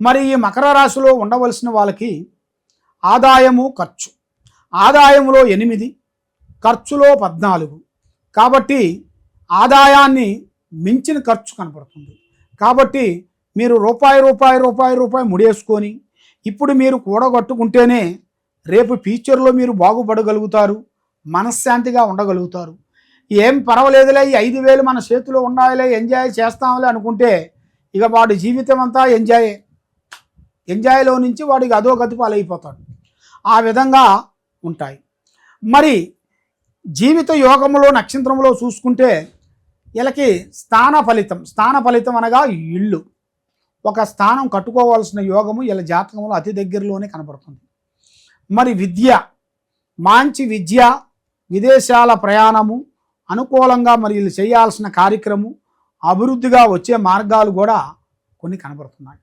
మరి ఈ మకర రాశిలో ఉండవలసిన వాళ్ళకి ఆదాయము ఖర్చు, ఆదాయములో 8, ఖర్చులో 14. కాబట్టి ఆదాయాన్ని మించిన ఖర్చు కనపడుతుంది. కాబట్టి మీరు రూపాయి ముడేసుకొని ఇప్పుడు మీరు కూడగట్టుకుంటేనే రేపు ఫ్యూచర్లో మీరు బాగుపడగలుగుతారు, మనశ్శాంతిగా ఉండగలుగుతారు. ఏం పర్వాలేదులే, ఈ 5,000 మన చేతిలో ఉన్నాయిలే, ఎంజాయ్ చేస్తాంలే అనుకుంటే ఇక వాడి జీవితం అంతా ఎంజాయ్లో నుంచి వాడికి అదో గతి పాలైపోతాడు. ఆ విధంగా ఉంటాయి. మరి జీవిత యోగంలో నక్షత్రంలో చూసుకుంటే వీళ్ళకి స్థాన ఫలితం అనగా ఇల్లు, ఒక స్థానం కట్టుకోవాల్సిన యోగము వీళ్ళ జాతకంలో అతి దగ్గరలోనే కనబడుతుంది. మరి మంచి విద్య, విదేశాల ప్రయాణము అనుకూలంగా మరి వీళ్ళు చేయాల్సిన కార్యక్రమం, అభివృద్ధిగా వచ్చే మార్గాలు కూడా కొన్ని కనబడుతున్నాయి.